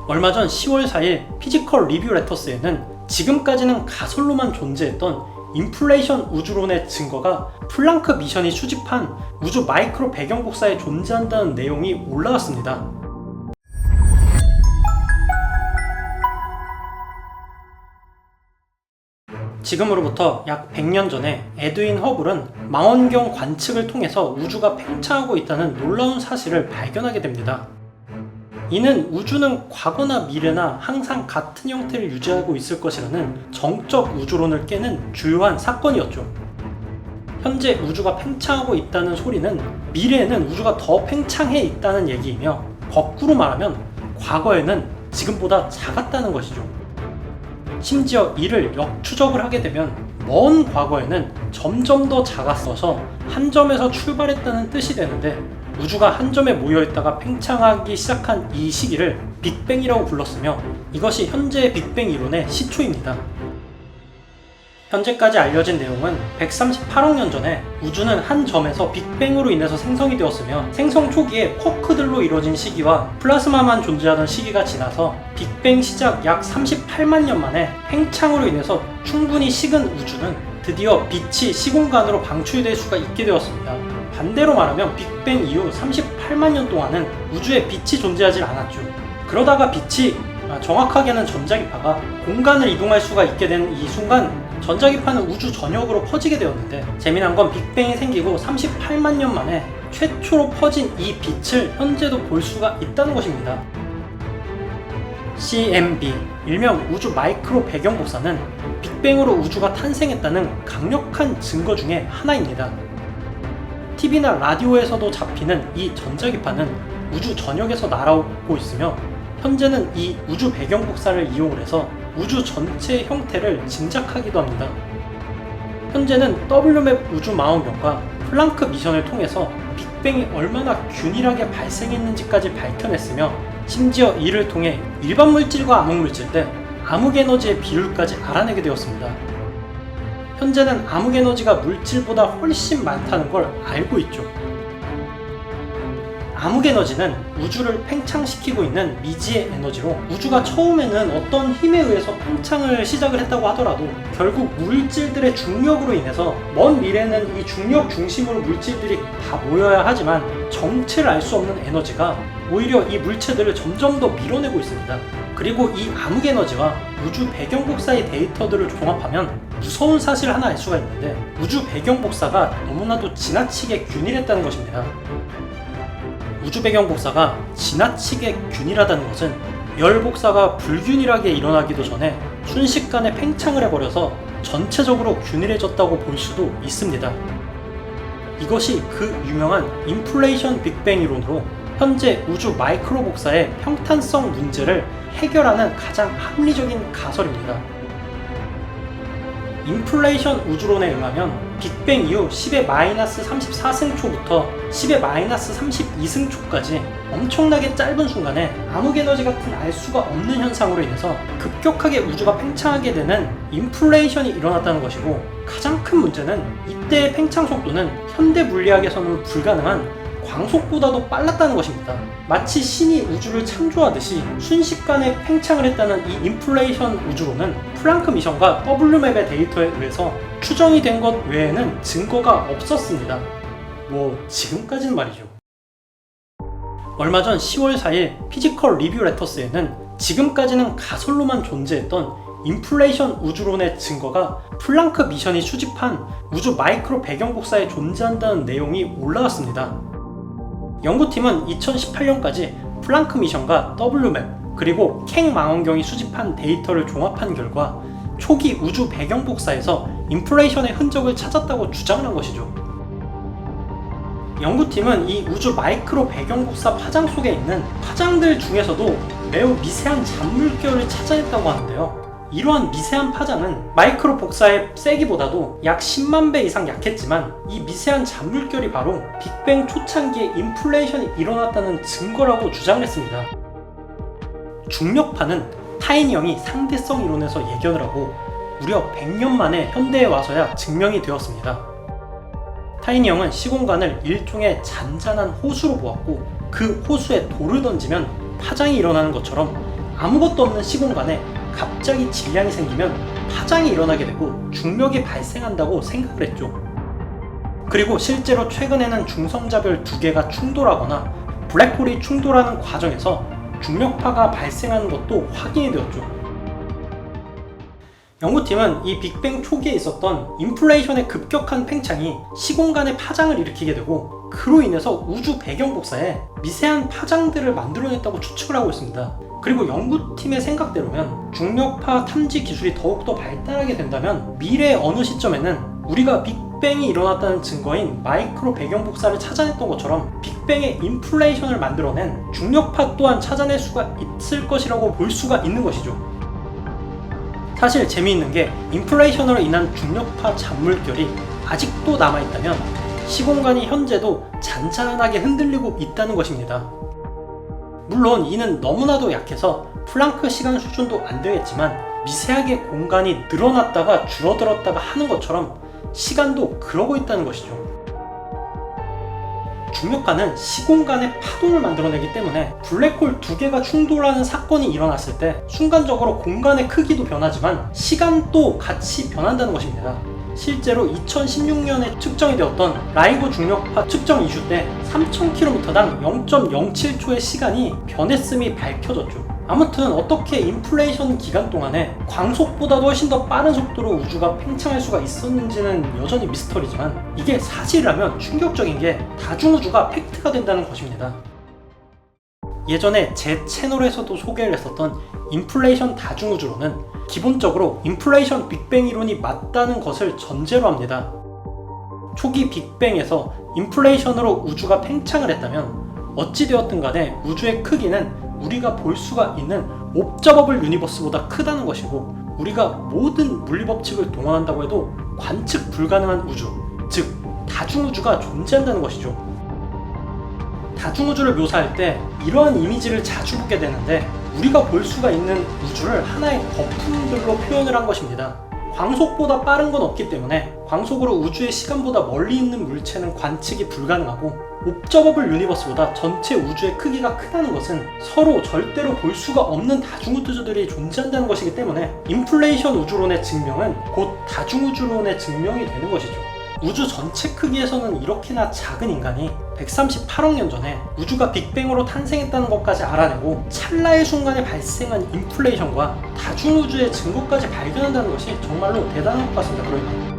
얼마 전 10월 4일 피지컬 리뷰 레터스에는 지금까지는 가설로만 존재했던 인플레이션 우주론의 증거가 플랑크 미션이 수집한 우주 마이크로 배경 복사에 존재한다는 내용이 올라왔습니다. 지금으로부터 약 100년 전에 에드윈 허블은 망원경 관측을 통해서 우주가 팽창하고 있다는 놀라운 사실을 발견하게 됩니다. 이는 우주는 과거나 미래나 항상 같은 형태를 유지하고 있을 것이라는 정적 우주론을 깨는 주요한 사건이었죠. 현재 우주가 팽창하고 있다는 소리는 미래에는 우주가 더 팽창해 있다는 얘기이며, 거꾸로 말하면 과거에는 지금보다 작았다는 것이죠. 심지어 이를 역추적을 하게 되면 먼 과거에는 점점 더 작았어서 한 점에서 출발했다는 뜻이 되는데, 우주가 한 점에 모여있다가 팽창하기 시작한 이 시기를 빅뱅이라고 불렀으며, 이것이 현재의 빅뱅 이론의 시초입니다. 현재까지 알려진 내용은 138억 년 전에 우주는 한 점에서 빅뱅으로 인해서 생성이 되었으며, 생성 초기에 쿼크들로 이루어진 시기와 플라즈마만 존재하던 시기가 지나서 빅뱅 시작 약 38만 년 만에 팽창으로 인해서 충분히 식은 우주는 드디어 빛이 시공간으로 방출될 수가 있게 되었습니다. 반대로 말하면 빅뱅 이후 38만 년 동안은 우주에 빛이 존재하지 않았죠. 그러다가 빛이, 정확하게는 전자기파가 공간을 이동할 수가 있게 된 이 순간 전자기파는 우주 전역으로 퍼지게 되었는데, 재미난 건 빅뱅이 생기고 38만 년 만에 최초로 퍼진 이 빛을 현재도 볼 수가 있다는 것입니다. CMB, 일명 우주 마이크로 배경 복사는 빅뱅으로 우주가 탄생했다는 강력한 증거 중에 하나입니다. TV나 라디오에서도 잡히는 이 전자기파는 우주 전역에서 날아오고 있으며, 현재는 이 우주 배경 복사를 이용을 해서 우주 전체의 형태를 짐작하기도 합니다. 현재는 WMAP 우주 망원경과 플랑크 미션을 통해서 빅뱅이 얼마나 균일하게 발생했는지까지 밝혀냈으며, 심지어 이를 통해 일반 물질과 암흑물질 대 암흑에너지의 비율까지 알아내게 되었습니다. 현재는 암흑에너지가 물질보다 훨씬 많다는 걸 알고 있죠. 암흑에너지는 우주를 팽창시키고 있는 미지의 에너지로, 우주가 처음에는 어떤 힘에 의해서 팽창을 시작을 했다고 하더라도 결국 물질들의 중력으로 인해서 먼 미래는 이 중력 중심으로 물질들이 다 모여야 하지만 정체를 알 수 없는 에너지가 오히려 이 물체들을 점점 더 밀어내고 있습니다. 그리고 이 암흑에너지와 우주 배경복사의 데이터들을 종합하면 무서운 사실 하나 알 수가 있는데, 우주 배경복사가 너무나도 지나치게 균일했다는 것입니다. 우주 배경 복사가 지나치게 균일하다는 것은 열 복사가 불균일하게 일어나기도 전에 순식간에 팽창을 해버려서 전체적으로 균일해졌다고 볼 수도 있습니다. 이것이 그 유명한 인플레이션 빅뱅 이론으로 현재 우주 마이크로 복사의 평탄성 문제를 해결하는 가장 합리적인 가설입니다. 인플레이션 우주론에 의하면 빅뱅 이후 10의 마이너스 34승초부터 10의 마이너스 32승초까지 엄청나게 짧은 순간에 암흑에너지 같은 알 수가 없는 현상으로 인해서 급격하게 우주가 팽창하게 되는 인플레이션이 일어났다는 것이고, 가장 큰 문제는 이때의 팽창 속도는 현대 물리학에서는 불가능한 광속보다도 빨랐다는 것입니다. 마치 신이 우주를 창조하듯이 순식간에 팽창을 했다는 이 인플레이션 우주론은 플랑크 미션과 WMAP의 데이터에 의해서 추정이 된 것 외에는 증거가 없었습니다. 지금까지는 말이죠. 얼마 전 10월 4일 피지컬 리뷰 레터스에는 지금까지는 가설로만 존재했던 인플레이션 우주론의 증거가 플랑크 미션이 수집한 우주 마이크로 배경 복사에 존재한다는 내용이 올라왔습니다. 연구팀은 2018년까지 플랑크 미션과 WMAP 그리고 캥 망원경이 수집한 데이터를 종합한 결과 초기 우주 배경 복사에서 인플레이션의 흔적을 찾았다고 주장을 한 것이죠. 연구팀은 이 우주 마이크로 배경 복사 파장 속에 있는 파장들 중에서도 매우 미세한 잔물결을 찾아냈다고 하는데요. 이러한 미세한 파장은 마이크로 복사의 세기보다도 약 10만 배 이상 약했지만, 이 미세한 잔물결이 바로 빅뱅 초창기에 인플레이션이 일어났다는 증거라고 주장을 했습니다. 중력파는 타이니 형이 상대성 이론에서 예견을 하고 무려 100년 만에 현대에 와서야 증명이 되었습니다. 타이니 형은 시공간을 일종의 잔잔한 호수로 보았고, 그 호수에 돌을 던지면 파장이 일어나는 것처럼 아무것도 없는 시공간에 갑자기 질량이 생기면 파장이 일어나게 되고 중력이 발생한다고 생각을 했죠. 그리고 실제로 최근에는 중성자별 두 개가 충돌하거나 블랙홀이 충돌하는 과정에서 중력파가 발생하는 것도 확인이 되었죠. 연구팀은 이 빅뱅 초기에 있었던 인플레이션의 급격한 팽창이 시공간의 파장을 일으키게 되고 그로 인해서 우주 배경 복사에 미세한 파장들을 만들어냈다고 추측을 하고 있습니다. 그리고 연구팀의 생각대로면 중력파 탐지 기술이 더욱더 발달하게 된다면 미래의 어느 시점에는 우리가 빅뱅이 일어났다는 증거인 마이크로 배경 복사를 찾아냈던 것처럼 빅뱅의 인플레이션을 만들어낸 중력파 또한 찾아낼 수가 있을 것이라고 볼 수가 있는 것이죠. 사실 재미있는 게 인플레이션으로 인한 중력파 잔물결이 아직도 남아있다면 시공간이 현재도 잔잔하게 흔들리고 있다는 것입니다. 물론 이는 너무나도 약해서 플랑크 시간 수준도 안 되겠지만 미세하게 공간이 늘어났다가 줄어들었다가 하는 것처럼 시간도 그러고 있다는 것이죠. 중력파는 시공간의 파동을 만들어내기 때문에 블랙홀 두 개가 충돌하는 사건이 일어났을 때 순간적으로 공간의 크기도 변하지만 시간도 같이 변한다는 것입니다. 실제로 2016년에 측정이 되었던 라이고 중력파 측정 이슈 때 3000km당 0.07초의 시간이 변했음이 밝혀졌죠. 아무튼 어떻게 인플레이션 기간 동안에 광속보다도 훨씬 더 빠른 속도로 우주가 팽창할 수가 있었는지는 여전히 미스터리지만 이게 사실이라면 충격적인 게 다중우주가 팩트가 된다는 것입니다. 예전에 제 채널에서도 소개를 했었던 인플레이션 다중우주론은 기본적으로 인플레이션 빅뱅 이론이 맞다는 것을 전제로 합니다. 초기 빅뱅에서 인플레이션으로 우주가 팽창을 했다면 어찌되었든 간에 우주의 크기는 우리가 볼 수가 있는 옵저버블 유니버스보다 크다는 것이고 우리가 모든 물리법칙을 동원한다고 해도 관측 불가능한 우주, 즉 다중우주가 존재한다는 것이죠. 다중우주를 묘사할 때 이러한 이미지를 자주 보게 되는데 우리가 볼 수가 있는 우주를 하나의 거품들로 표현을 한 것입니다. 광속보다 빠른 건 없기 때문에 광속으로 우주의 시간보다 멀리 있는 물체는 관측이 불가능하고 옵저버블 유니버스보다 전체 우주의 크기가 크다는 것은 서로 절대로 볼 수가 없는 다중우주들이 존재한다는 것이기 때문에 인플레이션 우주론의 증명은 곧 다중우주론의 증명이 되는 것이죠. 우주 전체 크기에서는 이렇게나 작은 인간이 138억 년 전에 우주가 빅뱅으로 탄생했다는 것까지 알아내고 찰나의 순간에 발생한 인플레이션과 다중우주의 증거까지 발견한다는 것이 정말로 대단한 것 같습니다. 그러니까